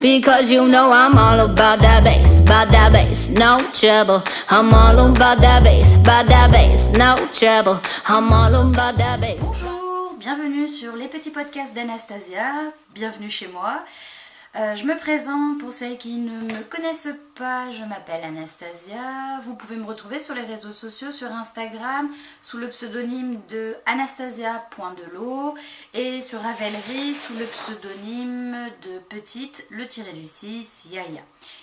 Because you know I'm all about that bass, no trouble. I'm all about that bass, no trouble. I'm all about that bass. Bonjour, bienvenue sur les petits podcasts d'Anastasia, bienvenue chez moi. Je me présente pour celles qui ne me connaissent pas, je m'appelle Anastasia. Vous pouvez me retrouver sur les réseaux sociaux, sur Instagram, sous le pseudonyme de anastasia.delo et sur Ravelry sous le pseudonyme de petite-6 Yaya.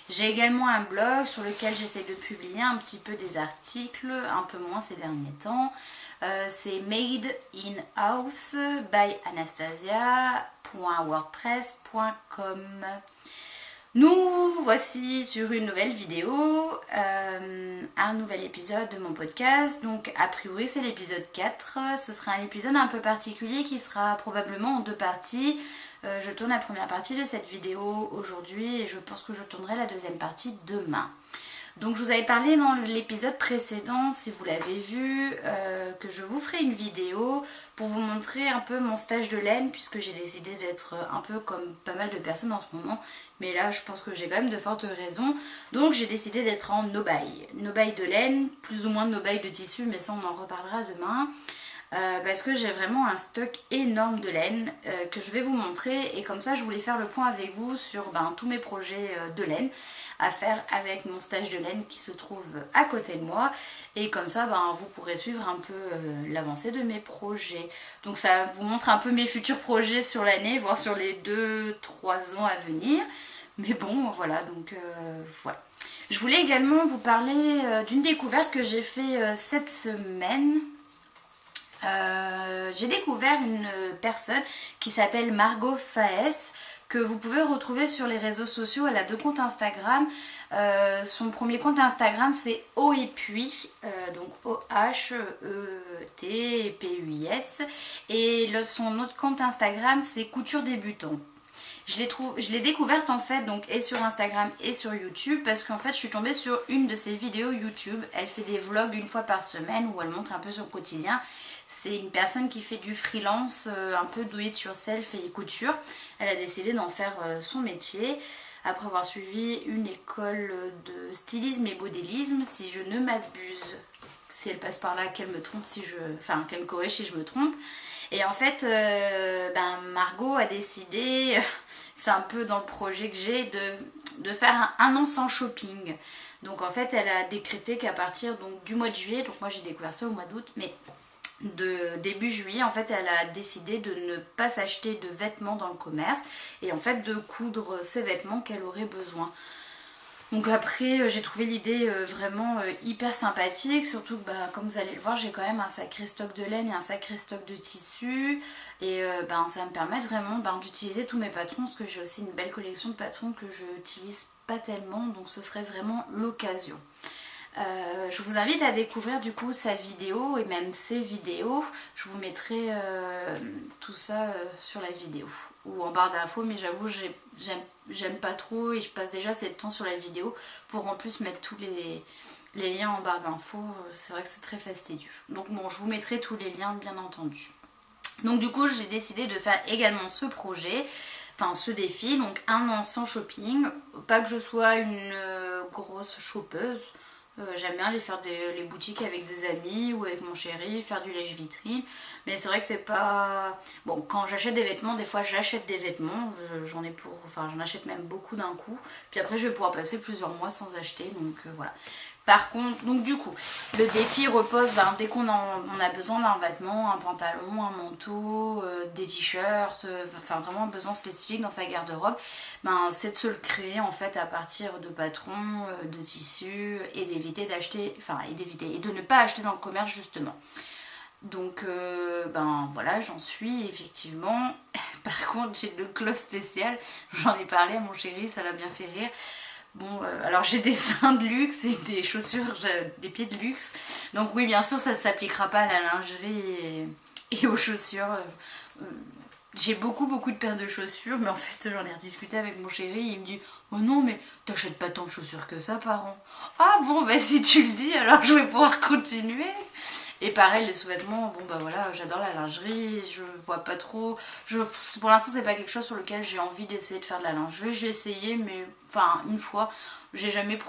J'ai également un blog sur lequel j'essaie de publier un petit peu des articles, un peu moins ces derniers temps. C'est Made in House by Anastasia.wordpress.com. Nous voici sur une nouvelle vidéo, un nouvel épisode de mon podcast. Donc a priori c'est l'épisode 4, ce sera un épisode un peu particulier qui sera probablement en deux parties. Je tourne la première partie de cette vidéo aujourd'hui et je pense que je tournerai la deuxième partie demain. Donc je vous avais parlé dans l'épisode précédent, si vous l'avez vu, que je vous ferai une vidéo pour vous montrer un peu mon stage de laine, puisque j'ai décidé d'être un peu comme pas mal de personnes en ce moment, mais là je pense que j'ai quand même de fortes raisons. Donc j'ai décidé d'être en no-buy de laine, plus ou moins de no-buy de tissu, mais ça on en reparlera demain. Parce que j'ai vraiment un stock énorme de laine que je vais vous montrer, et comme ça je voulais faire le point avec vous sur tous mes projets de laine à faire avec mon stage de laine qui se trouve à côté de moi, et comme ça vous pourrez suivre un peu l'avancée de mes projets. Donc ça vous montre un peu mes futurs projets sur l'année, voire sur les 2-3 ans à venir, mais bon voilà, donc voilà. Je voulais également vous parler d'une découverte que j'ai fait cette semaine. J'ai découvert une personne qui s'appelle Margot Faes, que vous pouvez retrouver sur les réseaux sociaux. Elle a 2 comptes Instagram. Son premier compte Instagram c'est O et puis, donc O-H-E-T-P-U-I-S, et son autre compte Instagram c'est Couture Débutant. Je l'ai découverte en fait donc et sur Instagram et sur YouTube, parce qu'en fait je suis tombée sur une de ses vidéos YouTube. Elle fait des vlogs une fois par semaine où elle montre un peu son quotidien. C'est une personne qui fait du freelance, un peu do it yourself et couture. Elle a décidé d'en faire son métier après avoir suivi une école de stylisme et modélisme, si je ne m'abuse. Si elle passe par là, qu'elle me trompe, qu'elle me corrige si je me trompe. Et en fait, Margot a décidé, c'est un peu dans le projet que j'ai, de faire un an sans shopping. Donc en fait, elle a décrété qu'à partir du mois de juillet, donc moi j'ai découvert ça au mois d'août, mais de début juillet, en fait, elle a décidé de ne pas s'acheter de vêtements dans le commerce et en fait de coudre ces vêtements qu'elle aurait besoin. Donc après j'ai trouvé l'idée vraiment hyper sympathique, surtout que comme vous allez le voir, j'ai quand même un sacré stock de laine et un sacré stock de tissu, et ça me permet vraiment d'utiliser tous mes patrons, parce que j'ai aussi une belle collection de patrons que je n'utilise pas tellement, donc ce serait vraiment l'occasion. Je vous invite à découvrir du coup sa vidéo et même ses vidéos. Je vous mettrai tout ça sur la vidéo ou en barre d'infos, mais j'avoue j'aime pas trop et je passe déjà assez de temps sur la vidéo pour en plus mettre tous les liens en barre d'infos. C'est vrai que c'est très fastidieux, donc bon, je vous mettrai tous les liens bien entendu. Donc du coup j'ai décidé de faire également ce projet, ce défi, donc un an sans shopping. Pas que je sois une grosse shoppeuse. J'aime bien aller faire les boutiques avec des amis ou avec mon chéri, faire du lèche-vitrine, mais c'est vrai que c'est pas... Bon, quand j'achète des vêtements, des fois j'achète des vêtements, j'en achète même beaucoup d'un coup, puis après je vais pouvoir passer plusieurs mois sans acheter, donc voilà. Par contre, donc du coup, le défi repose dès qu'on a besoin d'un vêtement, un pantalon, un manteau, des t-shirts, vraiment besoin spécifique dans sa garde-robe, c'est de se le créer en fait à partir de patrons, de tissus, et d'éviter d'acheter, et de ne pas acheter dans le commerce justement. Donc voilà, j'en suis effectivement. Par contre, j'ai le clause spécial, j'en ai parlé à mon chéri, ça l'a bien fait rire. Bon, alors j'ai des seins de luxe et des chaussures, des pieds de luxe. Donc oui, bien sûr, ça ne s'appliquera pas à la lingerie et aux chaussures. J'ai beaucoup de paires de chaussures, mais en fait j'en ai rediscuté avec mon chéri, il me dit « Oh non, mais t'achètes pas tant de chaussures que ça par an. » Ah bon, si tu le dis, alors je vais pouvoir continuer. Et pareil, les sous-vêtements, bon bah voilà, j'adore la lingerie, je vois pas trop. Pour l'instant, c'est pas quelque chose sur lequel j'ai envie d'essayer de faire de la lingerie. J'ai essayé, mais enfin, une fois, j'ai jamais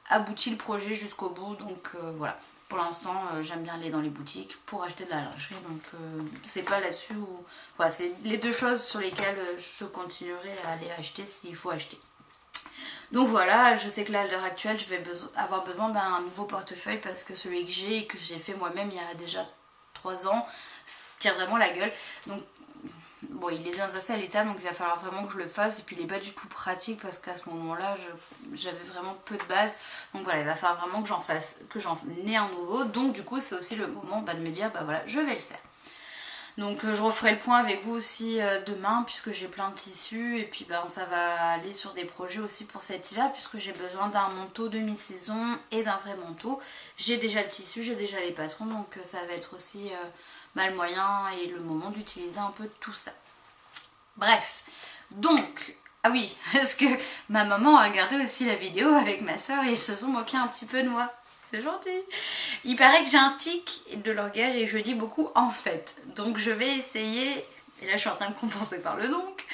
abouti le projet jusqu'au bout. Donc voilà, pour l'instant, j'aime bien aller dans les boutiques pour acheter de la lingerie. Donc c'est pas là-dessus où. Voilà, c'est les deux choses sur lesquelles je continuerai à aller acheter s'il faut acheter. Donc voilà, je sais que là à l'heure actuelle je vais avoir besoin d'un nouveau portefeuille parce que celui que j'ai et que j'ai fait moi-même il y a déjà 3 ans tire vraiment la gueule. Donc bon, il est dans un sale état, donc il va falloir vraiment que je le fasse. Et puis il n'est pas du tout pratique parce qu'à ce moment-là j'avais vraiment peu de base. Donc voilà, il va falloir vraiment que j'en ai un nouveau. Donc du coup c'est aussi le moment de me dire bah voilà, je vais le faire. Donc je referai le point avec vous aussi demain puisque j'ai plein de tissus et puis ça va aller sur des projets aussi pour cet hiver puisque j'ai besoin d'un manteau de mi-saison et d'un vrai manteau. J'ai déjà le tissu, j'ai déjà les patrons, donc ça va être aussi le moyen et le moment d'utiliser un peu tout ça. Bref, donc, ah oui, parce que ma maman a regardé aussi la vidéo avec ma soeur et ils se sont moqués un petit peu de moi. C'est gentil. Il paraît que j'ai un tic de langage et que je dis beaucoup en fait. Donc je vais essayer, et là je suis en train de compenser par le donc,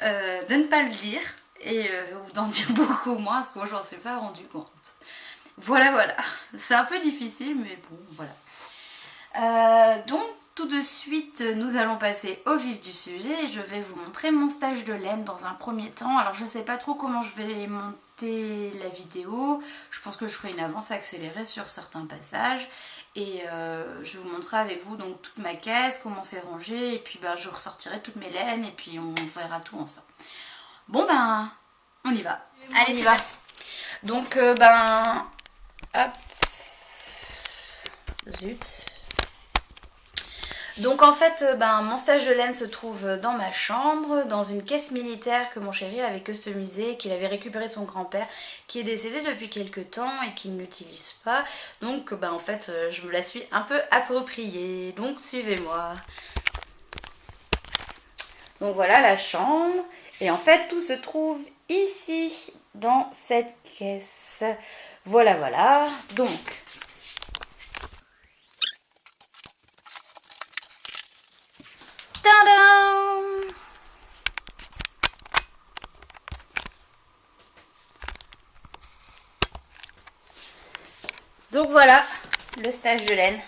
de ne pas le dire ou d'en dire beaucoup moins parce que moi je m'en suis pas rendu compte. Voilà. C'est un peu difficile mais bon voilà. Donc tout de suite nous allons passer au vif du sujet. Je vais vous montrer mon stage de laine dans un premier temps. Alors je sais pas trop comment je vais monter la vidéo, je pense que je ferai une avance accélérée sur certains passages et je vais vous montrer avec vous donc toute ma caisse, comment c'est rangé et puis je ressortirai toutes mes laines et puis on verra tout ensemble. Bon on y va, allez on y va. Donc hop, zut. Donc en fait, mon stage de laine se trouve dans ma chambre, dans une caisse militaire que mon chéri avait customisée, qu'il avait récupéré de son grand-père, qui est décédé depuis quelques temps et qu'il n'utilise pas. Donc en fait, je me la suis un peu appropriée. Donc suivez-moi. Donc voilà la chambre. Et en fait, tout se trouve ici, dans cette caisse. Voilà. Donc... Tadam! Donc voilà le stage de laine.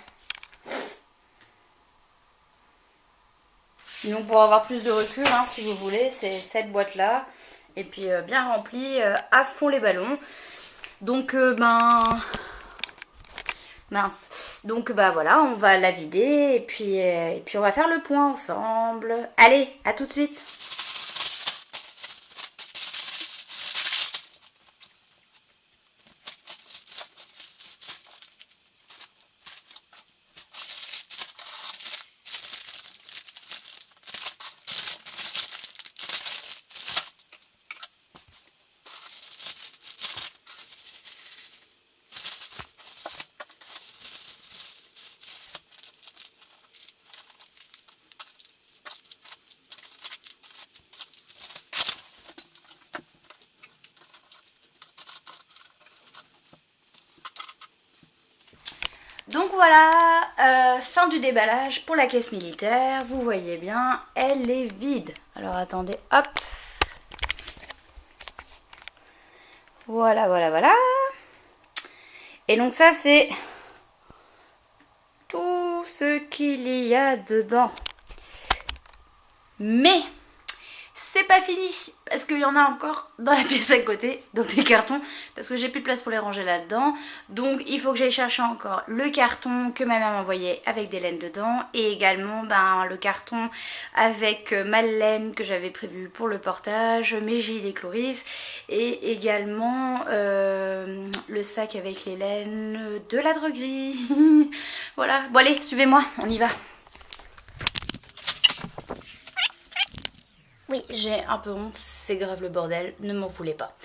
Donc pour avoir plus de recul, si vous voulez, c'est cette boîte là. Et puis bien remplie à fond les ballons. Donc mince. Donc voilà, on va la vider et puis on va faire le point ensemble. Allez, à tout de suite. Donc voilà, fin du déballage pour la caisse militaire. Vous voyez bien, elle est vide. Alors attendez, hop. Voilà. Et donc ça c'est tout ce qu'il y a dedans. Mais c'est pas fini parce qu'il y en a encore dans la pièce à côté, donc des cartons, parce que j'ai plus de place pour les ranger là-dedans. Donc il faut que j'aille chercher encore le carton que ma mère m'a envoyé avec des laines dedans et également le carton avec ma laine que j'avais prévu pour le portage, mes gilets Cloris et également le sac avec les laines de la droguerie. Voilà, bon allez, suivez-moi, on y va. Oui, j'ai un peu honte, c'est grave le bordel, ne m'en voulez pas.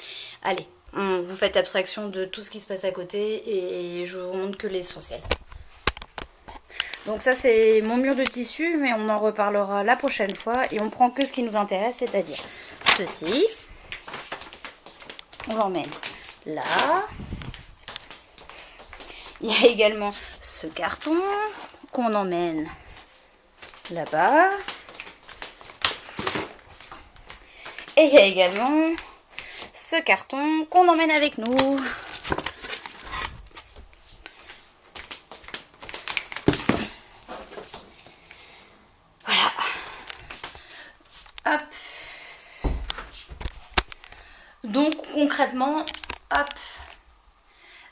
Allez, vous faites abstraction de tout ce qui se passe à côté et je vous montre que l'essentiel. Donc ça c'est mon mur de tissu, mais on en reparlera la prochaine fois et on prend que ce qui nous intéresse, c'est-à-dire ceci. On l'emmène là. Il y a également ce carton. qu'on emmène là-bas. Et il y a également ce carton qu'on emmène avec nous. Voilà. Hop. Donc concrètement, hop.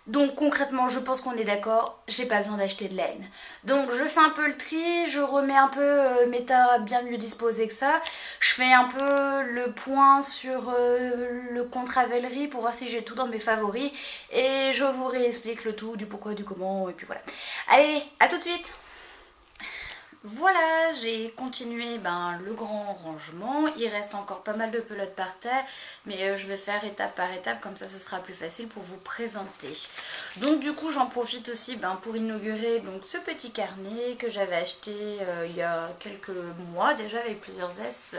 Donc concrètement, je pense qu'on est d'accord, j'ai pas besoin d'acheter de laine. Donc je fais un peu le tri, je remets un peu mes tas bien mieux disposés que ça. Je fais un peu le point sur le compte Ravelry pour voir si j'ai tout dans mes favoris. Et je vous réexplique le tout, du pourquoi, du comment, et puis voilà. Allez, à tout de suite! Voilà, j'ai continué le grand rangement. Il reste encore pas mal de pelotes par terre, mais je vais faire étape par étape, comme ça ce sera plus facile pour vous présenter. Donc du coup j'en profite aussi pour inaugurer donc, ce petit carnet que j'avais acheté il y a quelques mois déjà avec plusieurs S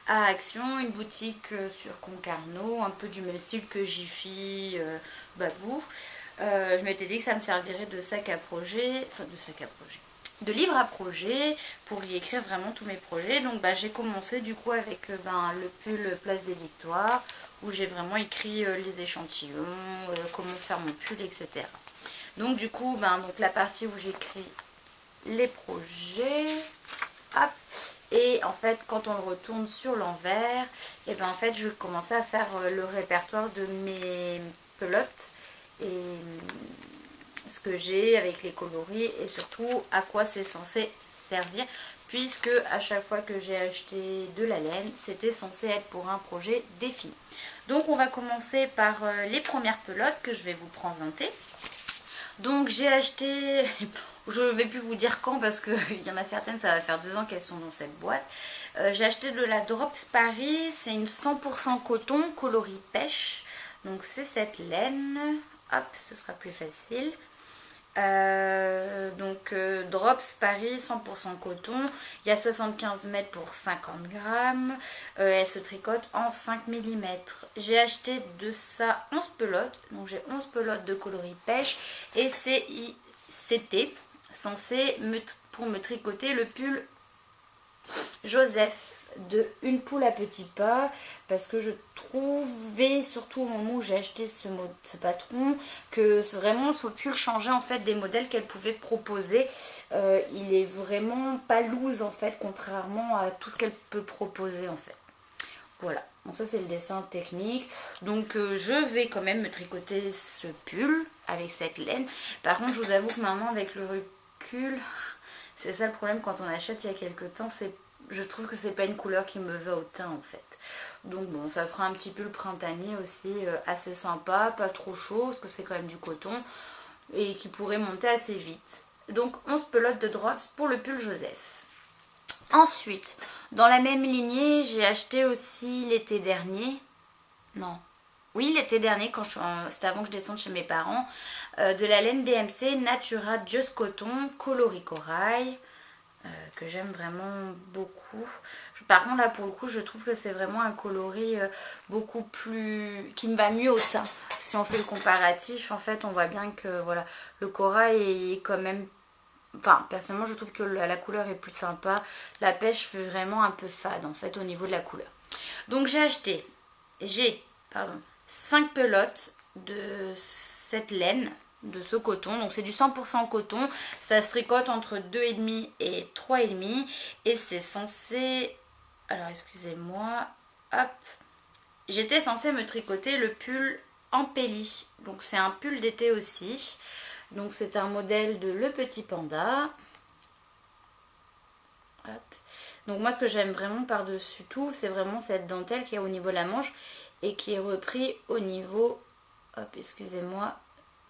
à Action, une boutique sur Concarneau, un peu du même style que Jiffy, Babou. Je m'étais dit que ça me servirait de sac à projet, de livre à projet pour y écrire vraiment tous mes projets. Donc j'ai commencé du coup avec le pull Place des Victoires où j'ai vraiment écrit les échantillons, comment faire mon pull, etc. Donc du coup donc la partie où j'écris les projets, hop, et en fait quand on le retourne sur l'envers, et en fait je commençais à faire le répertoire de mes pelotes et ce que j'ai avec les coloris et surtout à quoi c'est censé servir, puisque à chaque fois que j'ai acheté de la laine c'était censé être pour un projet défini. Donc on va commencer par les premières pelotes que je vais vous présenter. Donc j'ai acheté, je ne vais plus vous dire quand parce qu'il y en a certaines, ça va faire 2 ans qu'elles sont dans cette boîte. J'ai acheté de la Drops Paris, c'est une 100% coton coloris pêche. Donc c'est cette laine, hop, ce sera plus facile. Drops Paris 100% coton, il y a 75 mètres pour 50 grammes, elle se tricote en 5 mm. J'ai acheté de ça 11 pelotes, donc j'ai 11 pelotes de coloris pêche et c'était censé pour me tricoter le pull Joseph de Une poule à petits pas, parce que je trouvais surtout au moment où j'ai acheté ce patron que vraiment ce pull changeait en fait des modèles qu'elle pouvait proposer. Il est vraiment pas loose en fait, contrairement à tout ce qu'elle peut proposer en fait. Voilà, donc ça c'est le dessin technique. Donc je vais quand même me tricoter ce pull avec cette laine. Par contre je vous avoue que maintenant avec le recul, c'est ça le problème quand on achète il y a quelques temps, je trouve que c'est pas une couleur qui me va au teint en fait. Donc bon, ça fera un petit peu le printanier aussi, assez sympa, pas trop chaud parce que c'est quand même du coton et qui pourrait monter assez vite. Donc 11 pelotes de drops pour le pull Joseph. Ensuite, dans la même lignée, j'ai acheté aussi l'été dernier. Non. Oui, l'été dernier, c'était avant que je descende chez mes parents, de la laine DMC Natura Just Coton coloris corail. Que j'aime vraiment beaucoup. Par contre là pour le coup je trouve que c'est vraiment un coloris beaucoup plus, qui me va mieux au teint. Si on fait le comparatif en fait on voit bien que voilà, le corail est quand même, enfin personnellement je trouve que la couleur est plus sympa. La pêche fait vraiment un peu fade en fait au niveau de la couleur. Donc j'ai 5 pelotes de cette laine, de ce coton, donc c'est du 100% coton, ça se tricote entre 2,5 et 3,5 et c'est censé, alors excusez-moi, hop, j'étais censée me tricoter le pull Ampélie, donc c'est un pull d'été aussi, donc c'est un modèle de Le Petit Panda. Hop. Donc moi ce que j'aime vraiment par dessus tout c'est vraiment cette dentelle qui est au niveau de la manche et qui est repris au niveau, hop excusez-moi,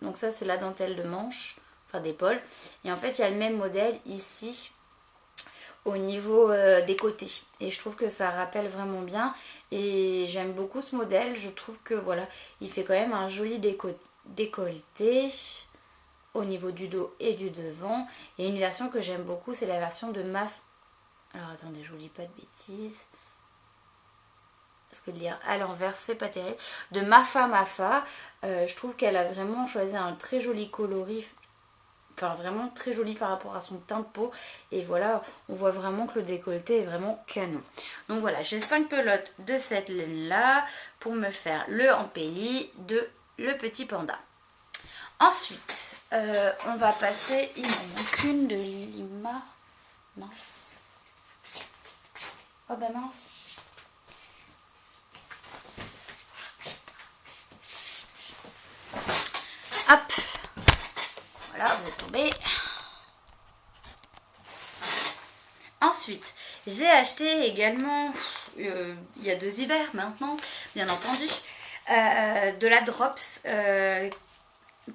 donc ça c'est la dentelle de manche, enfin d'épaule, et en fait il y a le même modèle ici au niveau des côtés et je trouve que ça rappelle vraiment bien et j'aime beaucoup ce modèle. Je trouve que voilà, il fait quand même un joli décolleté au niveau du dos et du devant, et une version que j'aime beaucoup c'est la version de alors attendez, je vous dis pas de bêtises parce que lire à l'envers c'est pas terrible, de Mafa. Je trouve qu'elle a vraiment choisi un très joli coloris enfin vraiment très joli par rapport à son teint de peau. Et voilà, on voit vraiment que le décolleté est vraiment canon. Donc voilà, j'ai 5 pelotes de cette laine là pour me faire le embelli de le petit panda. Ensuite, on va passer, il m'en manque une de Lima. Mince. Oh bah mince. Hop. Voilà, vous tombez. Ensuite, j'ai acheté également, il y a 2 hivers maintenant, bien entendu, de la Drops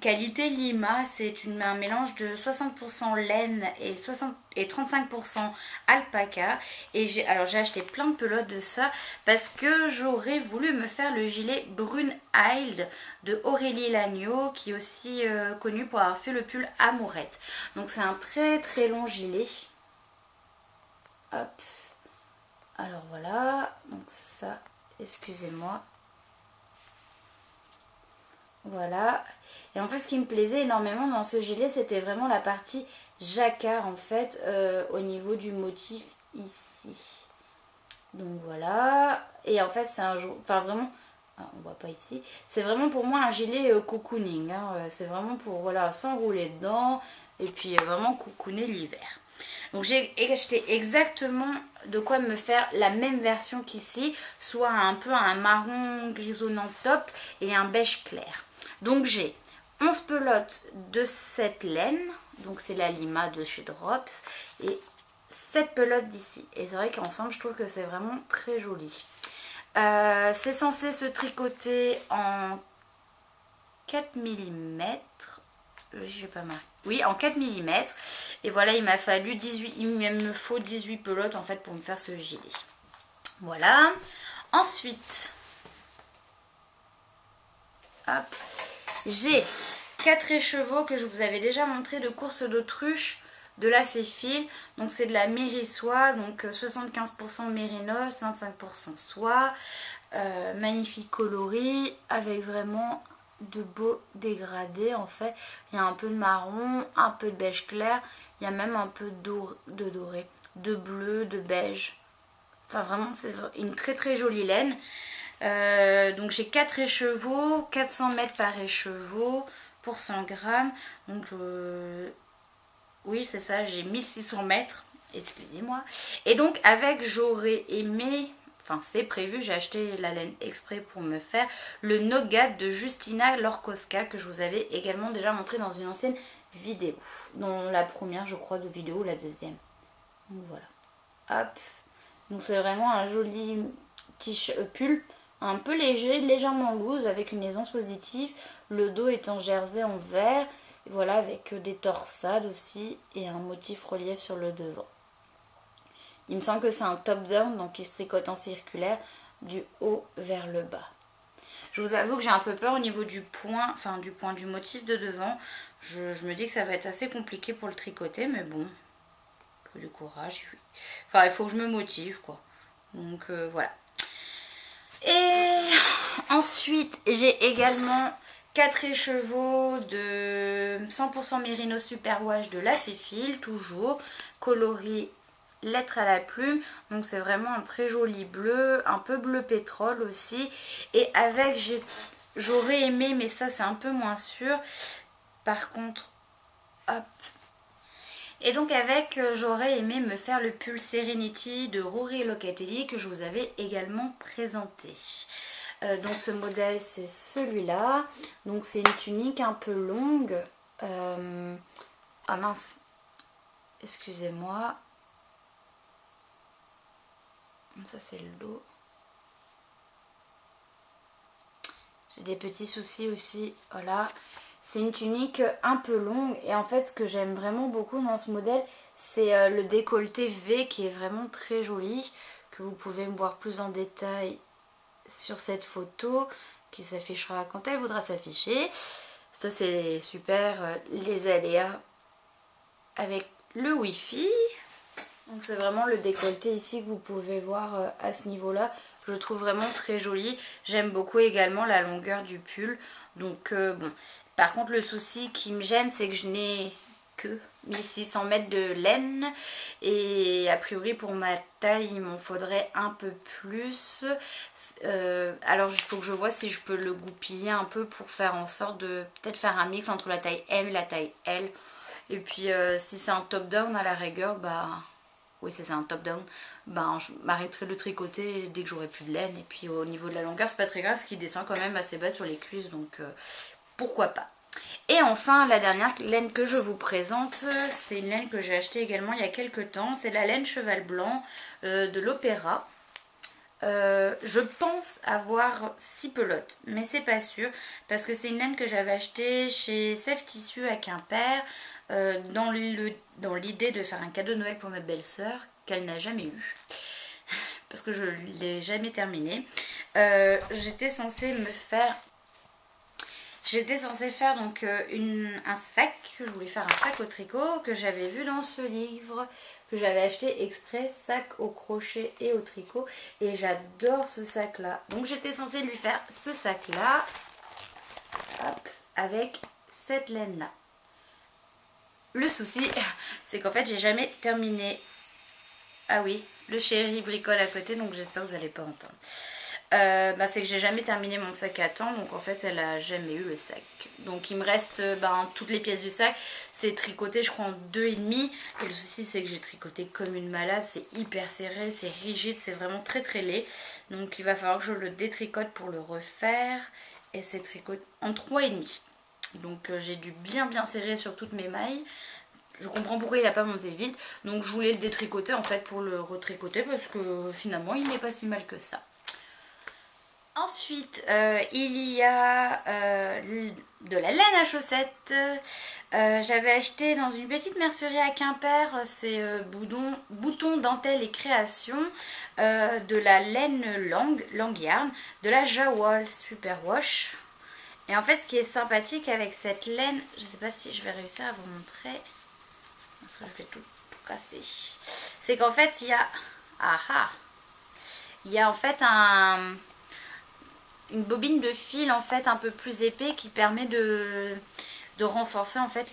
qualité Lima. C'est un mélange de 60% laine et 35% alpaca. Et j'ai acheté plein de pelotes de ça parce que j'aurais voulu me faire le gilet Brune Hild de Aurélie Lagneau, qui est aussi connue pour avoir fait le pull Amourette. Donc c'est un très très long gilet. Hop. Alors voilà, donc ça, excusez-moi. Voilà. Et en fait, ce qui me plaisait énormément dans ce gilet, c'était vraiment la partie jacquard, en fait, au niveau du motif ici. Donc voilà. Et en fait, c'est un jour, enfin vraiment, on voit pas ici. C'est vraiment pour moi un gilet cocooning. Hein. C'est vraiment pour, voilà, s'enrouler dedans et puis vraiment cocooner l'hiver. Donc j'ai acheté exactement de quoi me faire la même version qu'ici, soit un peu un marron grisonnant top et un beige clair. Donc j'ai 11 pelotes de cette laine, donc c'est la Lima de chez Drops, et 7 pelotes d'ici. Et c'est vrai qu'ensemble je trouve que c'est vraiment très joli. C'est censé se tricoter en 4 mm. J'ai pas marqué. Oui, en 4 mm. Et voilà, il m'a fallu 18, il me faut 18 pelotes en fait pour me faire ce gilet. Voilà. Ensuite, hop, j'ai 4 écheveaux que je vous avais déjà montré de course d'autruche de la Féfil. Donc c'est de la mérissoie, donc 75% mérinos, 25% soie. Magnifique coloris avec vraiment de beaux dégradés en fait. Il y a un peu de marron, un peu de beige clair, il y a même un peu de doré, de bleu, de beige. Enfin vraiment c'est une très très jolie laine. Donc j'ai 4 écheveaux, 400 mètres par écheveau pour 100 grammes. Donc oui c'est ça, j'ai 1600 mètres, excusez-moi. Et donc avec, j'aurais aimé, enfin c'est prévu, j'ai acheté la laine exprès pour me faire le Nougat de Justina Lorkowska, que je vous avais également déjà montré dans une ancienne vidéo. Dans la première je crois de vidéo, la deuxième. Donc voilà. Hop. Donc c'est vraiment un joli pull, un peu léger, légèrement loose, avec une aisance positive. Le dos est en jersey en vert. Et voilà, avec des torsades aussi et un motif relief sur le devant. Il me semble que c'est un top down, donc il se tricote en circulaire du haut vers le bas. Je vous avoue que j'ai un peu peur au niveau du point, enfin du motif de devant. Je me dis que ça va être assez compliqué pour le tricoter, mais bon, faut du courage. Enfin, il faut que je me motive, quoi. Donc voilà. Et ensuite, j'ai également 4 écheveaux de 100% Mérino Superwash de la Féfil, toujours coloris lettre à la plume. Donc c'est vraiment un très joli bleu, un peu bleu pétrole aussi. Et avec, j'aurais aimé, mais ça c'est un peu moins sûr. Par contre, hop. Et donc avec, j'aurais aimé me faire le pull Serenity de Rory Locatelli, que je vous avais également présenté. Donc ce modèle c'est celui-là. Donc c'est une tunique un peu longue. Ah mince, excusez-moi. Ça c'est le dos. J'ai des petits soucis aussi. Voilà. C'est une tunique un peu longue. Et en fait ce que j'aime vraiment beaucoup dans ce modèle, c'est le décolleté V qui est vraiment très joli. Que vous pouvez me voir plus en détail sur cette photo qui s'affichera quand elle voudra s'afficher. Ça c'est super, les aléas avec le wifi. Donc c'est vraiment le décolleté ici que vous pouvez voir à ce niveau là. Je le trouve vraiment très joli. J'aime beaucoup également la longueur du pull. Donc bon, par contre le souci qui me gêne, c'est que je n'ai que 1600 mètres de laine et a priori pour ma taille il m'en faudrait un peu plus. Alors il faut que je vois si je peux le goupiller un peu pour faire en sorte de peut-être faire un mix entre la taille M et la taille L. Et puis si c'est un top down à la rigueur, bah oui c'est un top down, bah je m'arrêterai de tricoter dès que j'aurai plus de laine. Et puis au niveau de la longueur c'est pas très grave, ce qui descend quand même assez bas sur les cuisses, donc pourquoi pas. Et enfin la dernière laine que je vous présente, c'est une laine que j'ai achetée également il y a quelques temps. C'est la laine cheval blanc de l'Opéra. Je pense avoir 6 pelotes, mais c'est pas sûr parce que c'est une laine que j'avais achetée chez Sève Tissu à Quimper dans l'idée de faire un cadeau de Noël pour ma belle-sœur qu'elle n'a jamais eu parce que je ne l'ai jamais terminé. J'étais censée faire donc un sac. Je voulais faire un sac au tricot que j'avais vu dans ce livre que j'avais acheté exprès, sac au crochet et au tricot, et j'adore ce sac là. Donc j'étais censée lui faire ce sac là, hop, avec cette laine là. Le souci c'est qu'en fait j'ai jamais terminé. Ah oui, le chéri bricole à côté, donc j'espère que vous n'allez pas entendre. C'est que j'ai jamais terminé mon sac à temps, donc en fait elle a jamais eu le sac. Donc il me reste toutes les pièces du sac. C'est tricoté je crois en 2,5, et le souci c'est que j'ai tricoté comme une malade. C'est hyper serré, c'est rigide, c'est vraiment très très laid. Donc il va falloir que je le détricote pour le refaire, et c'est tricoté en 3,5. Donc j'ai dû bien serrer sur toutes mes mailles. Je comprends pourquoi il n'a pas monté vite, donc je voulais le détricoter en fait pour le retricoter, parce que finalement il n'est pas si mal que ça. Ensuite, il y a de la laine à chaussettes. J'avais acheté dans une petite mercerie à Quimper, c'est Bouton, Dentelle et Création, de la laine Lang Yarn, de la Jawol Super Wash. Et en fait, ce qui est sympathique avec cette laine, je ne sais pas si je vais réussir à vous montrer, parce que je vais tout casser, c'est qu'en fait, il y a en fait une bobine de fil en fait un peu plus épais qui permet de renforcer en fait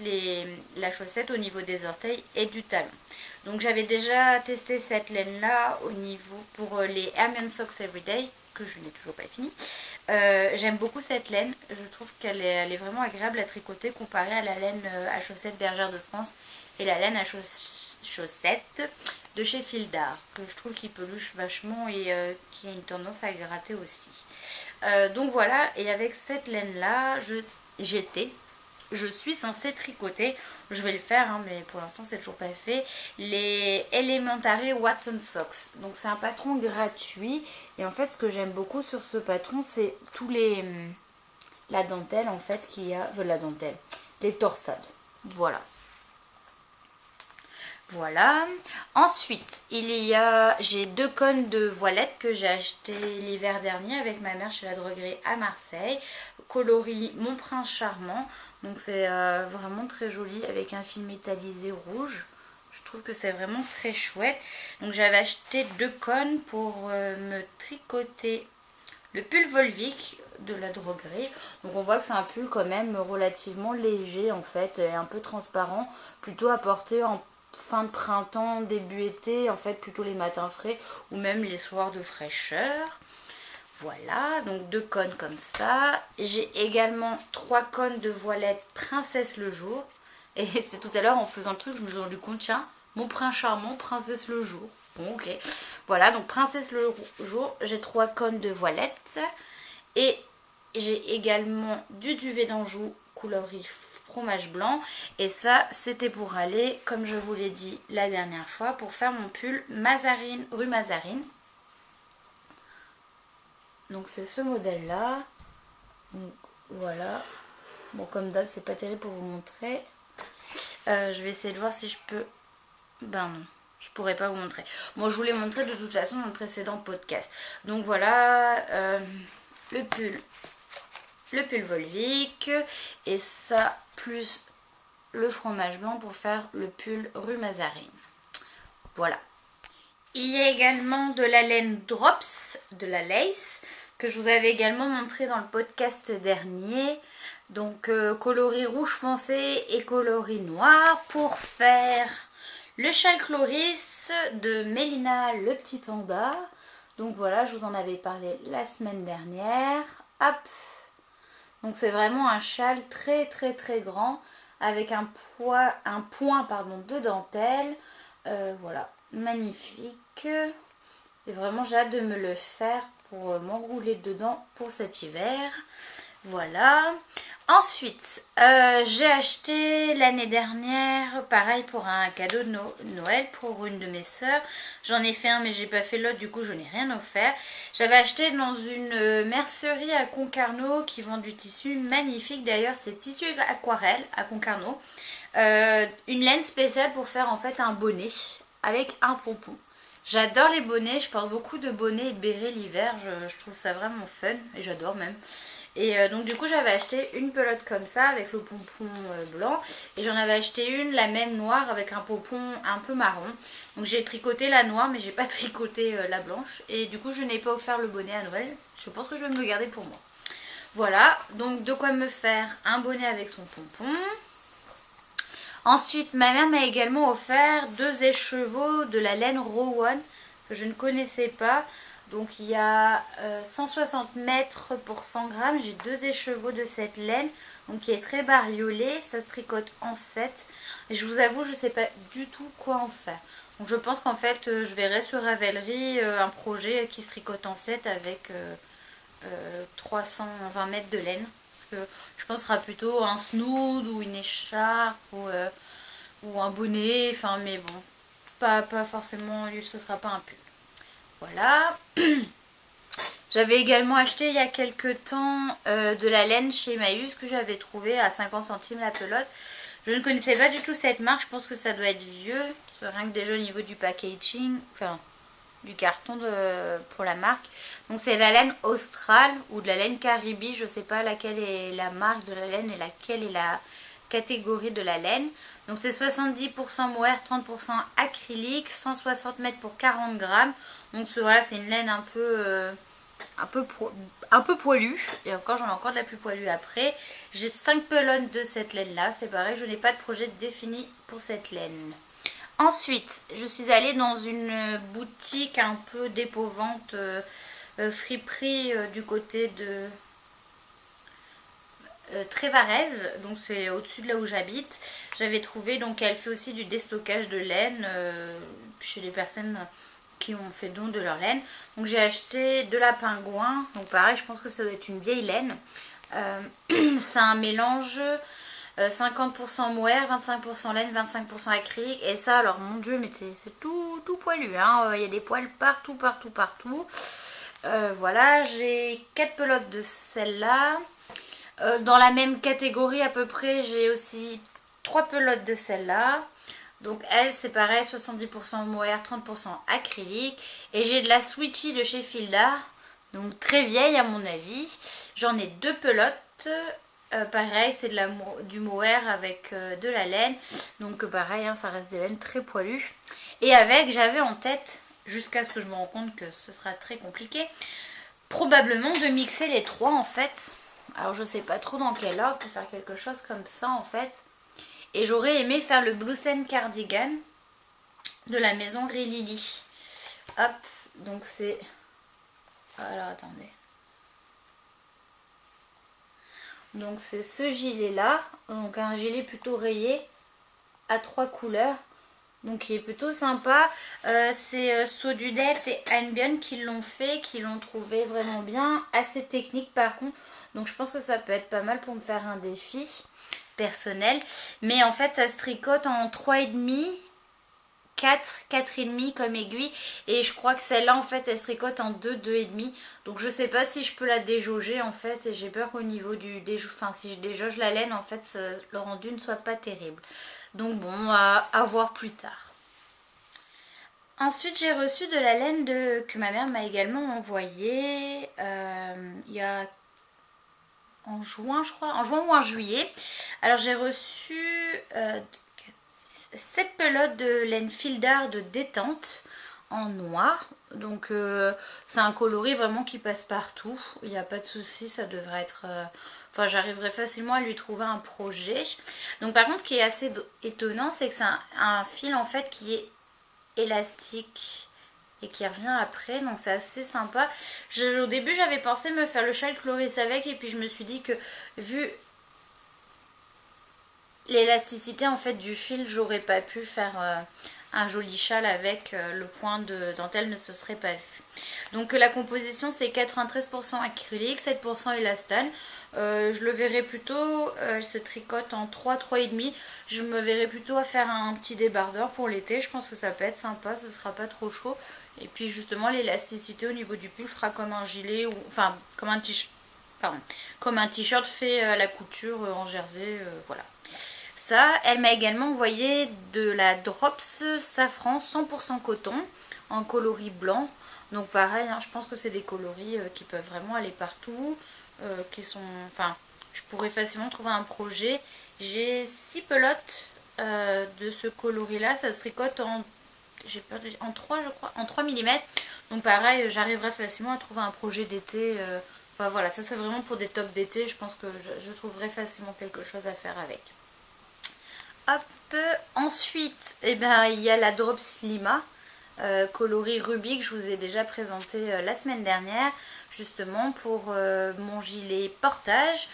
la chaussette au niveau des orteils et du talon. Donc j'avais déjà testé cette laine là au niveau pour les Hermione Socks Everyday, que je n'ai toujours pas fini. J'aime beaucoup cette laine, je trouve qu'elle est vraiment agréable à tricoter comparée à la laine à chaussettes Bergère de France et la laine à chaussettes de chez Fil d'Art, que je trouve qui peluche vachement et qui a une tendance à gratter aussi. Donc voilà, et avec cette laine là je suis censée tricoter, je vais le faire hein, mais pour l'instant c'est toujours pas fait, les Elementary Watson Socks. Donc c'est un patron gratuit, et en fait ce que j'aime beaucoup sur ce patron c'est la dentelle en fait qu'il y a, les torsades, voilà. Ensuite, j'ai 2 cônes de voilettes que j'ai acheté l'hiver dernier avec ma mère chez la droguerie à Marseille, coloris Mon Prince Charmant. Donc c'est vraiment très joli avec un fil métallisé rouge. Je trouve que c'est vraiment très chouette. Donc j'avais acheté 2 cônes pour me tricoter le pull Volvic de la droguerie. Donc on voit que c'est un pull quand même relativement léger en fait, et un peu transparent, plutôt à porter en fin de printemps, début été, en fait plutôt les matins frais ou même les soirs de fraîcheur. Voilà, donc 2 cônes comme ça. J'ai également 3 cônes de voilettes Princesse le Jour. Et c'est tout à l'heure en faisant le truc, je me suis rendu compte, tiens, Mon Prince Charmant, Princesse le Jour. Bon, ok. Voilà, donc Princesse le Jour, j'ai 3 cônes de voilettes. Et j'ai également du duvet d'Anjou coloris fromage blanc, et ça c'était pour aller, comme je vous l'ai dit la dernière fois, pour faire mon pull rue Mazarine. Donc c'est ce modèle là. Donc voilà, bon comme d'hab c'est pas terrible pour vous montrer. Je vais essayer de voir si je peux, non, je pourrais pas vous montrer. Bon, je vous l'ai montré de toute façon dans le précédent podcast. Donc voilà, le pull Volvic, et ça plus le fromage blanc pour faire le pull rue Mazarine. Voilà. Il y a également de la laine Drops, de la lace, que je vous avais également montré dans le podcast dernier. Donc coloris rouge foncé et coloris noir pour faire le châle Chloris de Mélina le petit panda. Donc voilà, je vous en avais parlé la semaine dernière. Hop. Donc c'est vraiment un châle très grand avec un point de dentelle. Voilà, magnifique. Et vraiment j'ai hâte de me le faire pour m'enrouler dedans pour cet hiver. Voilà. Ensuite, j'ai acheté l'année dernière, pareil pour un cadeau de Noël pour une de mes sœurs. J'en ai fait un mais j'ai pas fait l'autre, du coup je n'ai rien offert. J'avais acheté dans une mercerie à Concarneau qui vend du tissu magnifique. D'ailleurs c'est tissu aquarelle à Concarneau. Une laine spéciale pour faire en fait un bonnet avec un pompon. J'adore les bonnets, je porte beaucoup de bonnets et de bérets l'hiver, je trouve ça vraiment fun et j'adore même. Et donc du coup j'avais acheté une pelote comme ça avec le pompon blanc et j'en avais acheté une, la même noire avec un pompon un peu marron. Donc j'ai tricoté la noire mais j'ai pas tricoté la blanche et du coup je n'ai pas offert le bonnet à Noël. Je pense que je vais me le garder pour moi. Voilà, donc de quoi me faire un bonnet avec son pompon. Ensuite, ma mère m'a également offert 2 écheveaux de la laine Rowan que je ne connaissais pas. Donc il y a 160 mètres pour 100 grammes. J'ai 2 écheveaux de cette laine, donc qui est très bariolée. Ça se tricote en 7. Et je vous avoue, je ne sais pas du tout quoi en faire. Donc je pense qu'en fait, je verrai sur Ravelry un projet qui se tricote en 7 avec 320 mètres de laine. Parce que je pense que ce sera plutôt un snood ou une écharpe ou un bonnet. Enfin, mais bon, pas forcément, ce sera pas un pull. Voilà. J'avais également acheté il y a quelques temps de la laine chez Emmaüs que j'avais trouvé à 50 centimes la pelote. Je ne connaissais pas du tout cette marque, je pense que ça doit être vieux. Rien que déjà au niveau du packaging, enfin du carton pour la marque. Donc c'est la laine Austral ou de la laine Caribe, je ne sais pas laquelle est la marque de la laine et laquelle est la catégorie de la laine. Donc c'est 70% mohair, 30% acrylique, 160 mètres pour 40 grammes. Donc voilà, c'est une laine un peu poilue. Et encore, j'en ai encore de la plus poilue après. J'ai 5 pelotes de cette laine là. C'est pareil, je n'ai pas de projet défini pour cette laine. Ensuite, je suis allée dans une boutique un peu dépôt-vente friperie du côté de Trévarez, donc c'est au-dessus de là où j'habite. J'avais trouvé, donc elle fait aussi du déstockage de laine chez les personnes qui ont fait don de leur laine. Donc j'ai acheté de la pingouin, donc pareil, je pense que ça doit être une vieille laine. C'est un mélange 50% mohair, 25% laine, 25% acrylique. Et ça, alors mon dieu, mais c'est tout poilu, hein. Il y a des poils partout. Voilà, j'ai 4 pelotes de celle-là. Dans la même catégorie à peu près, j'ai aussi 3 pelotes de celle-là. Donc elle, c'est pareil, 70% mohair, 30% acrylique. Et j'ai de la Switchy de chez Filda, donc très vieille à mon avis. J'en ai 2 pelotes. Pareil, c'est du mohair avec de la laine. Donc pareil, hein, ça reste des laines très poilues. Et j'avais en tête, jusqu'à ce que je me rende compte que ce sera très compliqué, probablement de mixer les 3 en fait. Alors je sais pas trop dans quel ordre pour faire quelque chose comme ça en fait. Et j'aurais aimé faire le Blue Scent Cardigan de la maison Gris Lily. Hop, donc c'est... Alors attendez. Donc c'est ce gilet là, donc un gilet plutôt rayé à 3 couleurs, donc qui est plutôt sympa. C'est Sodudette et Anbion qui l'ont fait, qui l'ont trouvé vraiment bien, assez technique par contre, donc je pense que ça peut être pas mal pour me faire un défi personnel. Mais en fait ça se tricote en 3,5, 4,5 comme aiguille, et je crois que celle-là en fait elle se tricote en 2, 2,5. Donc je sais pas si je peux la déjauger en fait, et j'ai peur qu'au niveau du si je déjauge la laine en fait le rendu ne soit pas terrible. Donc bon, à voir plus tard. Ensuite j'ai reçu de la laine que ma mère m'a également envoyée il y a en juin je crois, en juin ou en juillet. Alors j'ai reçu 7 pelotes de laine fil d'art de détente en noir. Donc c'est un coloris vraiment qui passe partout. Il n'y a pas de souci, ça devrait être... Enfin, j'arriverai facilement à lui trouver un projet. Donc par contre, ce qui est assez étonnant, c'est que c'est un fil en fait qui est élastique et qui revient après, donc c'est assez sympa. Au début j'avais pensé me faire le châle Cloris avec, et puis je me suis dit que vu l'élasticité en fait du fil, j'aurais pas pu faire un joli châle avec, le point de dentelle ne se serait pas vu. Donc la composition c'est 93% acrylique, 7% élastane. Je le verrai plutôt, elle se tricote en 3,5. Je me verrai plutôt à faire un petit débardeur pour l'été. Je pense que ça peut être sympa, ce sera pas trop chaud. Et puis justement l'élasticité au niveau du pull fera comme un gilet, ou enfin comme un t-shirt. Pardon, comme un t-shirt fait à la couture en jersey, voilà. Ça, elle m'a également envoyé de la Drops Safran 100% coton en coloris blanc. Donc pareil, hein, je pense que c'est des coloris qui peuvent vraiment aller partout, qui sont... Enfin, je pourrais facilement trouver un projet. J'ai 6 pelotes de ce coloris là, ça se tricote en 3 je crois, en 3 mm. Donc pareil, j'arriverai facilement à trouver un projet d'été. Enfin voilà, ça c'est vraiment pour des tops d'été, je pense que je trouverai facilement quelque chose à faire avec. Hop, ensuite, eh ben, il y a la Drops Lima, coloris rubis, que je vous ai déjà présenté la semaine dernière, justement pour mon gilet portage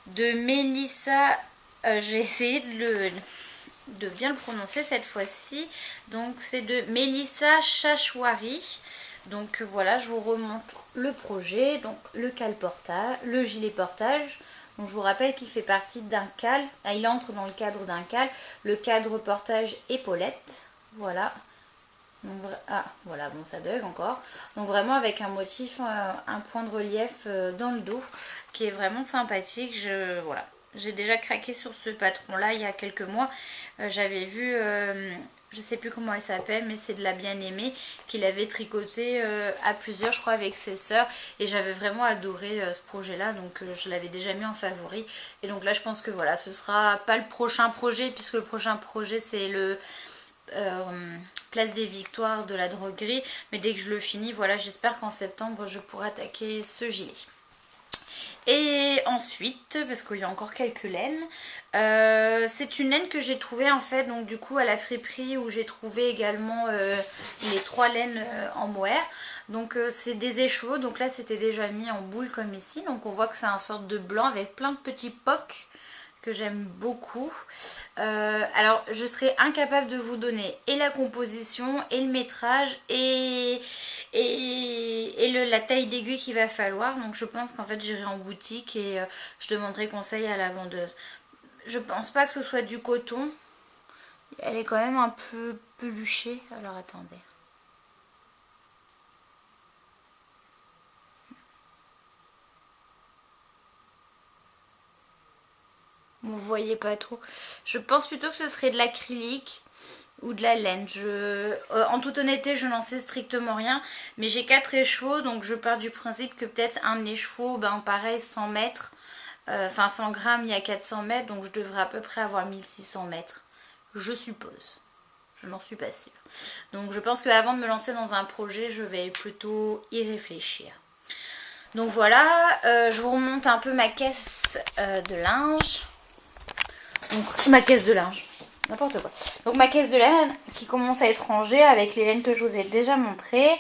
de Mélissa. Je vais essayer de bien le prononcer cette fois-ci. Donc c'est de Mélissa Chachouari. Donc voilà, je vous remonte le projet, donc le cal portage, le gilet portage. Donc je vous rappelle qu'il fait partie d'un cal, il entre dans le cadre d'un cal, le cadre portage épaulette, voilà. Donc, voilà, bon ça bug encore. Donc vraiment avec un motif, un point de relief dans le dos, qui est vraiment sympathique. Voilà, j'ai déjà craqué sur ce patron là il y a quelques mois. J'avais vu... je sais plus comment elle s'appelle, mais c'est de la bien-aimée qu'il avait tricoté à plusieurs, je crois, avec ses sœurs. Et j'avais vraiment adoré ce projet-là, donc je l'avais déjà mis en favori. Et donc là, je pense que voilà, ce sera pas le prochain projet, puisque le prochain projet, c'est le Place des Victoires de la droguerie. Mais dès que je le finis, voilà, j'espère qu'en septembre, je pourrai attaquer ce gilet. Et ensuite, parce qu'il y a encore quelques laines, c'est une laine que j'ai trouvée en fait, donc du coup à la friperie, où j'ai trouvé également les 3 laines en mohair. Donc c'est des écheveaux, donc là c'était déjà mis en boule comme ici, donc on voit que c'est un sorte de blanc avec plein de petits pocs que j'aime beaucoup. Alors je serais incapable de vous donner et la composition et le métrage et la taille d'aiguille qu'il va falloir. Donc je pense qu'en fait j'irai en boutique et je demanderai conseil à la vendeuse. Je pense pas que ce soit du coton. Elle est quand même un peu peluchée. Alors attendez. Vous voyez pas trop. Je pense plutôt que ce serait de l'acrylique ou de la laine. En toute honnêteté, je n'en sais strictement rien. Mais j'ai 4 écheveaux, donc je pars du principe que peut-être un écheveau, ben pareil, 100 mètres. Enfin 100 grammes, il y a 400 mètres, donc je devrais à peu près avoir 1600 mètres. Je suppose. Je n'en suis pas sûre. Donc je pense qu'avant de me lancer dans un projet, je vais plutôt y réfléchir. Donc voilà, je vous remonte un peu ma caisse de linge. Donc ma caisse de linge, n'importe quoi. Donc ma caisse de laine qui commence à être rangée avec les laines que je vous ai déjà montrées.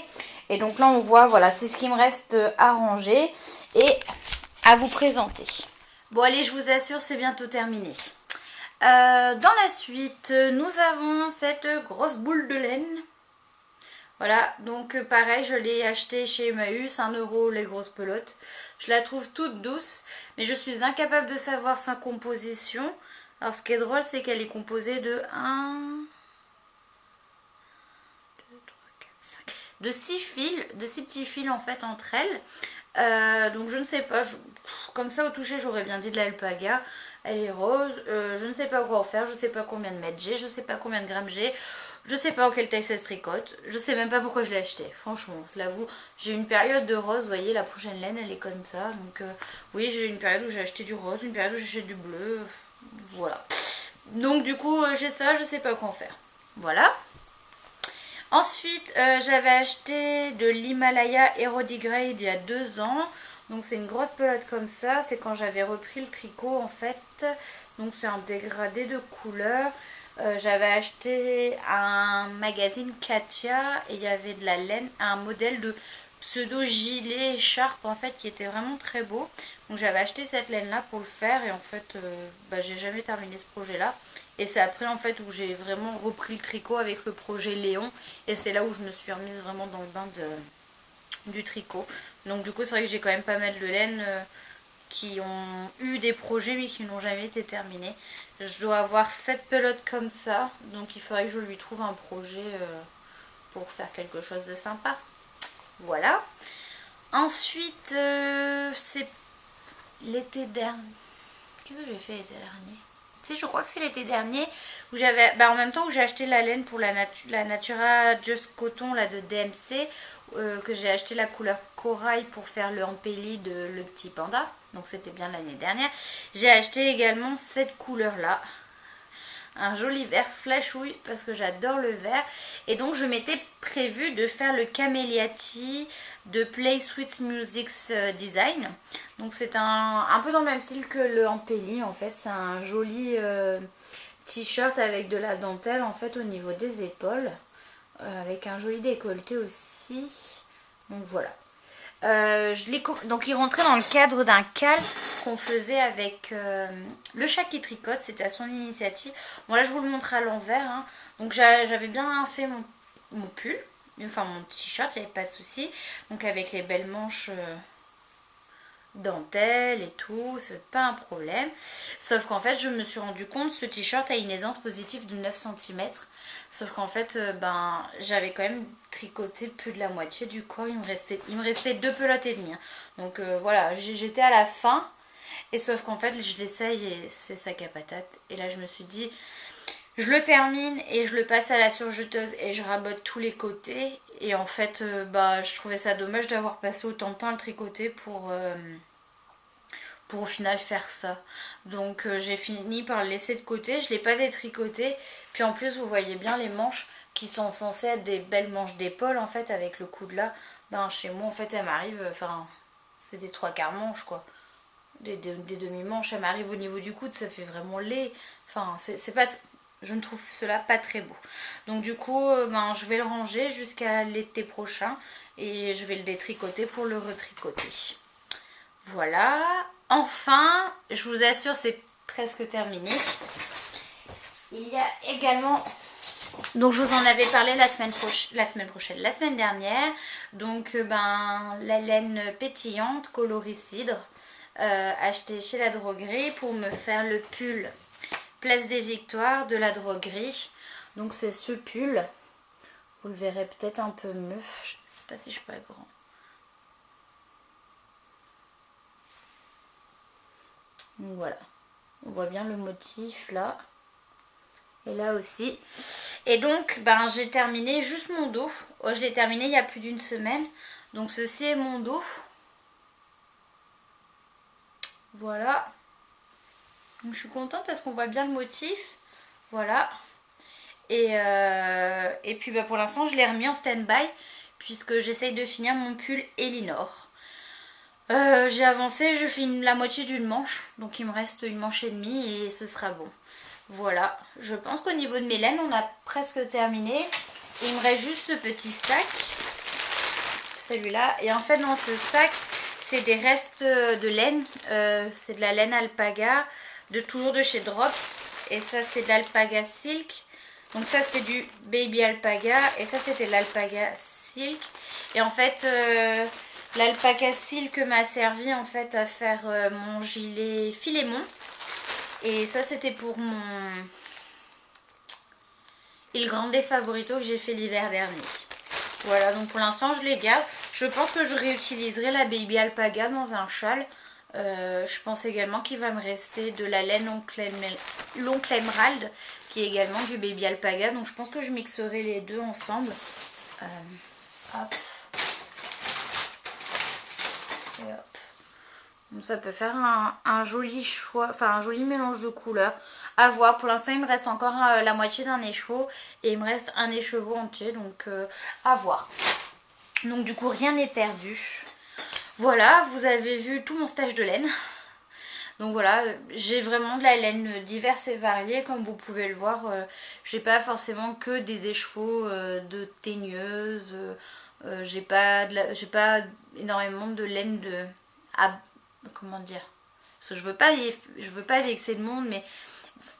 Et donc là on voit, voilà, c'est ce qui me reste à ranger et à vous présenter. Bon allez, je vous assure, c'est bientôt terminé. Dans la suite, nous avons cette grosse boule de laine. Voilà, donc pareil, je l'ai acheté chez Emmaüs, 1 € les grosses pelotes. Je la trouve toute douce, mais je suis incapable de savoir sa composition. Alors ce qui est drôle, c'est qu'elle est composée de 6 fils, de 6 petits fils en fait entre elles. Donc je ne sais pas, comme ça au toucher j'aurais bien dit de l'alpaga. Elle est rose, je ne sais pas quoi en faire, je ne sais pas combien de mètres j'ai, je ne sais pas combien de grammes j'ai. Je sais pas en quelle taille ça se tricote. Je sais même pas pourquoi je l'ai acheté. Franchement, je l'avoue. J'ai une période de rose. Vous voyez, la prochaine laine, elle est comme ça. Donc, oui, j'ai une période où j'ai acheté du rose, une période où j'ai acheté du bleu. Voilà. Donc, du coup, j'ai ça. Je sais pas quoi en faire. Voilà. Ensuite, j'avais acheté de l'Himalaya Aerodegrade il y a 2 ans. Donc c'est une grosse pelote comme ça. C'est quand j'avais repris le tricot en fait. Donc c'est un dégradé de couleur. J'avais acheté un magazine Katia et il y avait de la laine, un modèle de pseudo gilet écharpe en fait qui était vraiment très beau. Donc j'avais acheté cette laine là pour le faire et en fait j'ai jamais terminé ce projet là. Et c'est après en fait où j'ai vraiment repris le tricot avec le projet Léon et c'est là où je me suis remise vraiment dans le bain du tricot. Donc du coup c'est vrai que j'ai quand même pas mal de laine qui ont eu des projets mais qui n'ont jamais été terminés. Je dois avoir 7 pelotes comme ça, donc il faudrait que je lui trouve un projet pour faire quelque chose de sympa. Voilà. Ensuite, c'est l'été dernier. Qu'est-ce que j'ai fait l'été dernier? Tu sais, je crois que c'est l'été dernier où j'avais, en même temps où j'ai acheté la laine pour la Natura Just Coton là, de DMC, que j'ai acheté la couleur corail pour faire le embelli de le petit panda. Donc c'était bien l'année dernière. J'ai acheté également cette couleur là. Un joli vert flashouille parce que j'adore le vert. Et donc je m'étais prévu de faire le Caméliati de Play Sweet Music's Design. Donc c'est un peu dans le même style que le Ampeli en fait. C'est un joli t-shirt avec de la dentelle en fait au niveau des épaules. Avec un joli décolleté aussi. Donc voilà. Donc il rentrait dans le cadre d'un cal qu'on faisait avec le chat qui tricote, c'était à son initiative. Bon là je vous le montre à l'envers hein. Donc j'avais bien fait mon pull, enfin mon t-shirt, il n'y avait pas de souci. Donc avec les belles manches dentelle et tout, c'est pas un problème. Sauf qu'en fait je me suis rendu compte ce t-shirt a une aisance positive de 9 cm. Sauf qu'en fait j'avais quand même tricoté plus de la moitié du corps. Il me restait 2 pelotes et demie. Donc voilà, j'étais à la fin. Et sauf qu'en fait je l'essaye et c'est sac à patate. Et là je me suis dit je le termine et je le passe à la surjeteuse et je rabote tous les côtés. Et en fait je trouvais ça dommage d'avoir passé autant de temps à le tricoter pour au final faire ça. Donc j'ai fini par le laisser de côté. Je ne l'ai pas détricoté. Puis en plus vous voyez bien les manches qui sont censées être des belles manches d'épaule en fait avec le coude là. Chez moi en fait elle m'arrive, c'est des 3/4 manches quoi. Des demi-manches, elle m'arrive au niveau du coude, ça fait vraiment laid. C'est pas... Je ne trouve cela pas très beau. Donc du coup, je vais le ranger jusqu'à l'été prochain. Et je vais le détricoter pour le retricoter. Voilà. Enfin, je vous assure, c'est presque terminé. Il y a également... Donc je vous en avais parlé la semaine dernière. Donc la laine pétillante, coloris cidre. Acheté chez la droguerie pour me faire le pull Place des Victoires de la droguerie. Donc c'est ce pull, vous le verrez peut-être un peu mieux, je sais pas si je peux être grand. Donc voilà, on voit bien le motif là et là aussi. Et donc j'ai terminé juste mon dos. Je l'ai terminé il y a plus d'1 semaine. Donc ceci est mon dos. Voilà. Donc je suis contente parce qu'on voit bien le motif. Voilà. Et puis pour l'instant je l'ai remis en stand-by puisque j'essaye de finir mon pull Elinor. J'ai avancé, je finis la moitié d'une manche. Donc il me reste une manche et demie et ce sera bon. Voilà. Je pense qu'au niveau de mes laines on a presque terminé. Il me reste juste ce petit sac. Celui-là. Et en fait dans ce sac c'est des restes de laine. C'est de la laine alpaga. Toujours de chez Drops. Et ça c'est de l'alpaga silk. Donc ça c'était du baby alpaga. Et ça c'était l'alpaga silk. Et en fait l'alpaga silk m'a servi en fait à faire mon gilet Philémon. Et ça c'était pour mon Il Grande Favorito que j'ai fait l'hiver dernier. Voilà, donc pour l'instant je les garde. Je pense que je réutiliserai la baby alpaga dans un châle. Je pense également qu'il va me rester de la laine l'oncle Emerald qui est également du baby alpaga. Donc je pense que je mixerai les deux ensemble. Hop. Et hop. Donc ça peut faire un joli choix, enfin un joli mélange de couleurs. À voir, pour l'instant il me reste encore la moitié d'un écheveau et il me reste un écheveau entier, donc à voir. Donc du coup rien n'est perdu. Voilà, vous avez vu tout mon stage de laine. Donc voilà, j'ai vraiment de la laine diverse et variée, comme vous pouvez le voir. J'ai pas forcément que des écheveaux de teigneuses. J'ai pas énormément de laine de... comment dire, parce que je veux pas vexer le monde, mais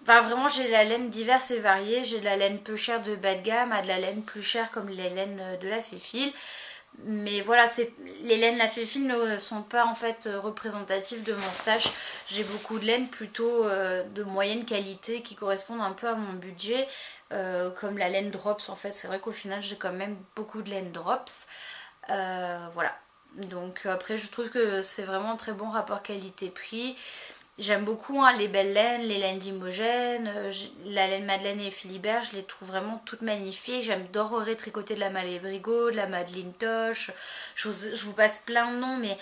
enfin, vraiment j'ai de la laine diverse et variée. J'ai de la laine peu chère de bas de gamme à de la laine plus chère comme les laines de la Féfil. Mais voilà, les laines la Féfil ne sont pas en fait représentatives de mon stash. J'ai beaucoup de laine plutôt de moyenne qualité qui correspondent un peu à mon budget, comme la laine Drops. En fait, c'est vrai qu'au final j'ai quand même beaucoup de laine Drops. Voilà. Donc après je trouve que c'est vraiment un très bon rapport qualité-prix. J'aime beaucoup les belles laines, les laines d'Imogène, la laine Madeleine et Philibert, je les trouve vraiment toutes magnifiques. J'adorerais tricoter de la Malébrigo, de la Madeleine Toche. Je vous passe plein de noms, mais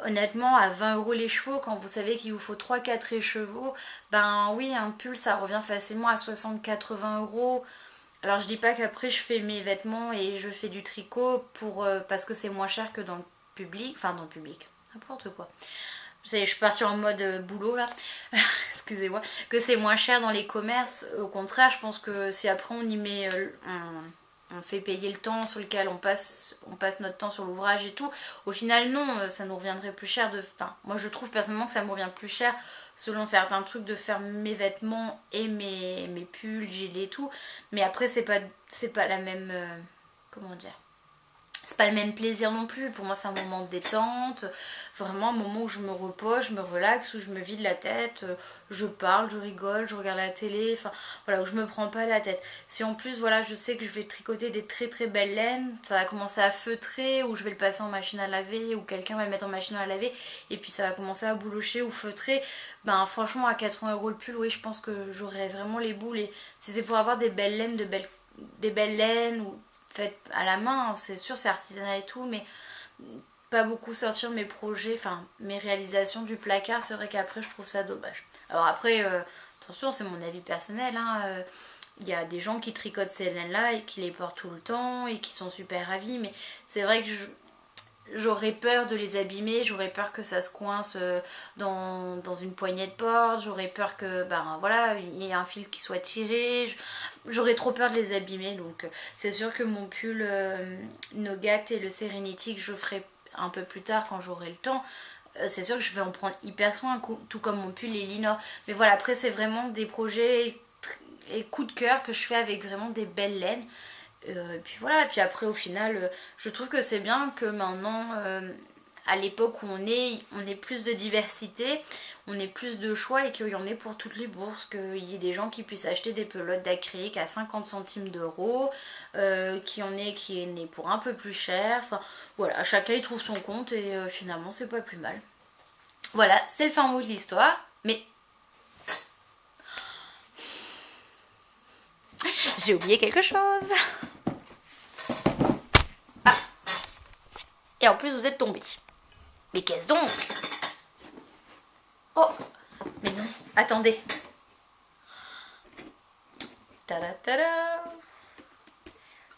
honnêtement à 20 € les chevaux, quand vous savez qu'il vous faut 3-4 écheveaux, ben oui, un pull ça revient facilement à 60-80 €. Alors je dis pas qu'après je fais mes vêtements et je fais du tricot parce que c'est moins cher que dans le public, enfin dans le public, n'importe quoi. Vous savez, je suis partie en mode boulot là, excusez-moi, que c'est moins cher dans les commerces. Au contraire, je pense que si après on y met, on fait payer le temps sur lequel on passe notre temps sur l'ouvrage et tout, au final non, ça nous reviendrait plus cher enfin, moi je trouve personnellement que ça me revient plus cher selon certains trucs de faire mes vêtements et mes pulls, gilets et tout, mais après c'est pas la même, comment dire, c'est pas le même plaisir non plus. Pour moi c'est un moment de détente, vraiment un moment où je me repose, je me relaxe, où je me vide la tête, je parle, je rigole, je regarde la télé, enfin voilà, où je me prends pas la tête. Si en plus voilà, je sais que je vais tricoter des très très belles laines, ça va commencer à feutrer, ou je vais le passer en machine à laver, ou quelqu'un va le mettre en machine à laver et puis ça va commencer à boulocher ou feutrer, ben franchement à 80 € le pull, oui je pense que j'aurais vraiment les boules. Et si c'est pour avoir des belles laines, des belles laines ou faites à la main, c'est sûr c'est artisanal et tout, mais pas beaucoup sortir mes projets, enfin mes réalisations du placard, c'est vrai qu'après je trouve ça dommage. Alors après, attention, c'est mon avis personnel, hein, il y a des gens qui tricotent ces laines là et qui les portent tout le temps et qui sont super ravis, mais c'est vrai que j'aurais peur de les abîmer, j'aurais peur que ça se coince dans une poignée de porte, j'aurais peur que ben voilà, il y ait un fil qui soit tiré, j'aurais trop peur de les abîmer. Donc c'est sûr que mon pull Nougat et le Serenity que je ferai un peu plus tard quand j'aurai le temps, c'est sûr que je vais en prendre hyper soin, tout comme mon pull Elinor. Mais voilà, après c'est vraiment des projets et coup de cœur que je fais avec vraiment des belles laines. Et puis voilà, et puis après au final je trouve que c'est bien que maintenant à l'époque où on est plus de diversité, on ait plus de choix et qu'il y en ait pour toutes les bourses, qu'il y ait des gens qui puissent acheter des pelotes d'acrylique à 50 centimes d'euros, qu'il y en ait qui est né pour un peu plus cher, enfin voilà, chacun y trouve son compte et finalement c'est pas plus mal. Voilà, c'est le fin mot de l'histoire, mais j'ai oublié quelque chose. Ah. Et en plus vous êtes tombés. Mais qu'est-ce donc? Oh, mais non, attendez. Tada.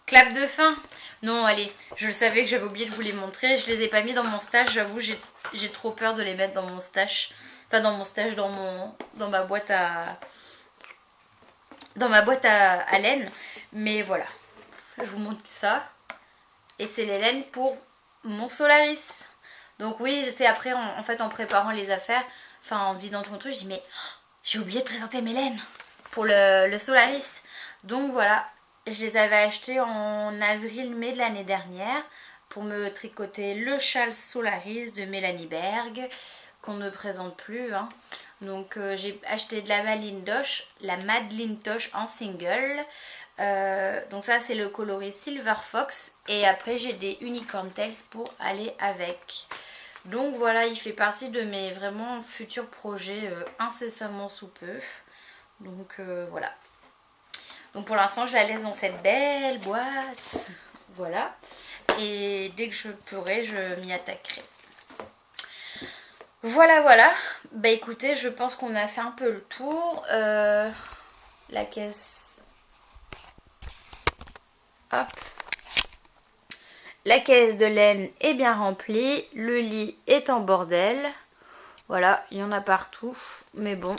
Clap de fin. Non, allez, je le savais que j'avais oublié de vous les montrer. Je les ai pas mis dans mon stash, j'avoue, j'ai trop peur de les mettre dans mon stash. Enfin, dans mon stash, dans ma boîte à... Dans ma boîte à laine. Mais voilà, je vous montre ça. Et c'est les laines pour mon Solaris. Donc oui, c'est après, en fait, en préparant les affaires, enfin en vidant tout mon truc, je dis mais j'ai oublié de présenter mes laines pour le Solaris. Donc voilà, je les avais achetées en avril-mai de l'année dernière pour me tricoter le châle Solaris de Mélanie Berg, qu'on ne présente plus, hein. Donc j'ai acheté de la Madeleine Toche en single. Donc ça c'est le coloris Silver Fox. Et après j'ai des Unicorn Tails pour aller avec. Donc voilà, il fait partie de mes vraiment futurs projets incessamment sous peu. Donc voilà. Donc pour l'instant je la laisse dans cette belle boîte. Voilà. Et dès que je pourrai, je m'y attaquerai. Voilà, voilà. Bah écoutez, je pense qu'on a fait un peu le tour. La caisse... Hop. La caisse de laine est bien remplie. Le lit est en bordel. Voilà, il y en a partout. Mais bon.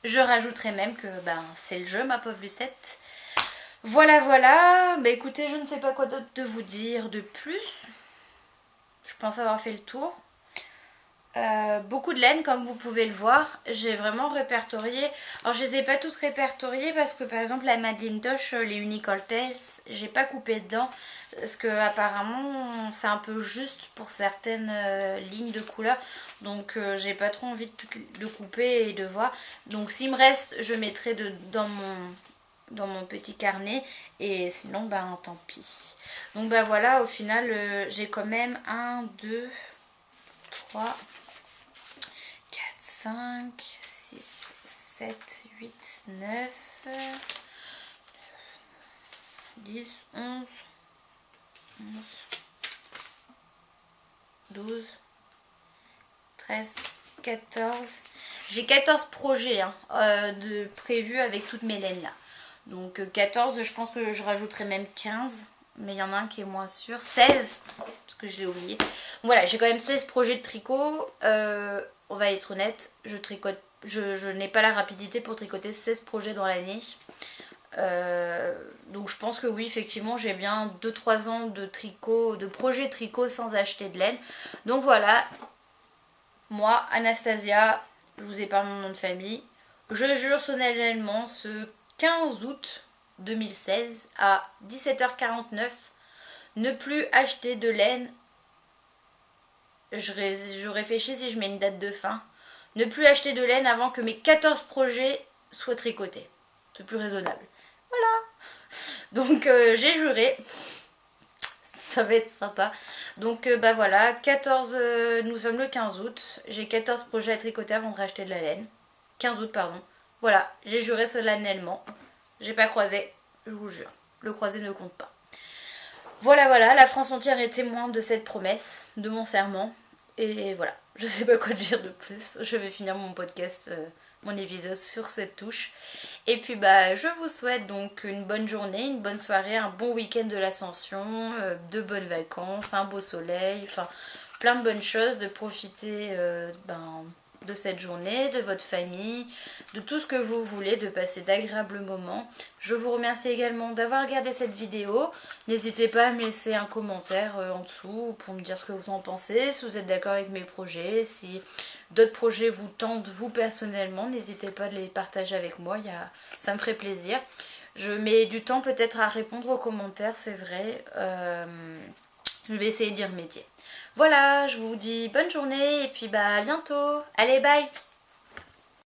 Je rajouterai même que c'est le jeu, ma pauvre Lucette. Voilà, voilà. Bah écoutez, je ne sais pas quoi d'autre de vous dire de plus. Je pense avoir fait le tour. Beaucoup de laine comme vous pouvez le voir. J'ai vraiment répertorié. Alors je les ai pas toutes répertoriées parce que par exemple la Madeline Tosh, les Unicole Tales, j'ai pas coupé dedans. Parce que apparemment c'est un peu juste pour certaines lignes de couleur. Donc j'ai pas trop envie de couper et de voir. Donc s'il me reste, je mettrai dans mon petit carnet. Et sinon tant pis. Donc voilà, au final j'ai quand même 1, 2, 3... 5, 6, 7, 8, 9, 10, 11, 12, 13, 14. J'ai 14 projets prévus avec toutes mes laines là. Donc 14, je pense que je rajouterai même 15. Mais il y en a un qui est moins sûr. 16, parce que je l'ai oublié. Voilà, j'ai quand même 16 projets de tricot. On va être honnête, je n'ai pas la rapidité pour tricoter 16 projets dans l'année. Donc je pense que oui, effectivement, j'ai bien 2-3 ans de tricot, de projets tricot sans acheter de laine. Donc voilà, moi, Anastasia, je vous épargne mon nom de famille. Je jure solennellement ce 15 août 2016 à 17h49, ne plus acheter de laine. Je réfléchis si je mets une date de fin. Ne plus acheter de laine avant que mes 14 projets soient tricotés. C'est plus raisonnable. Voilà. Donc j'ai juré. Ça va être sympa. Donc voilà, 14, nous sommes le 15 août. J'ai 14 projets à tricoter avant de racheter de la laine. 15 août, pardon. Voilà, j'ai juré solennellement. J'ai pas croisé, je vous jure. Le croisé ne compte pas. Voilà, voilà, la France entière est témoin de cette promesse, de mon serment. Et voilà, je sais pas quoi dire de plus. Je vais finir mon podcast, mon épisode sur cette touche. Et puis je vous souhaite donc une bonne journée, une bonne soirée, un bon week-end de l'Ascension, de bonnes vacances, un beau soleil, enfin plein de bonnes choses, de profiter de cette journée, de votre famille, de tout ce que vous voulez, de passer d'agréables moments. Je vous remercie également d'avoir regardé cette vidéo. N'hésitez pas à me laisser un commentaire en dessous pour me dire ce que vous en pensez, si vous êtes d'accord avec mes projets, si d'autres projets vous tentent vous personnellement, n'hésitez pas à les partager avec moi, ça me ferait plaisir. Je mets du temps peut-être à répondre aux commentaires, c'est vrai. Je vais essayer d'y remédier. Voilà, je vous dis bonne journée et puis à bientôt. Allez, bye!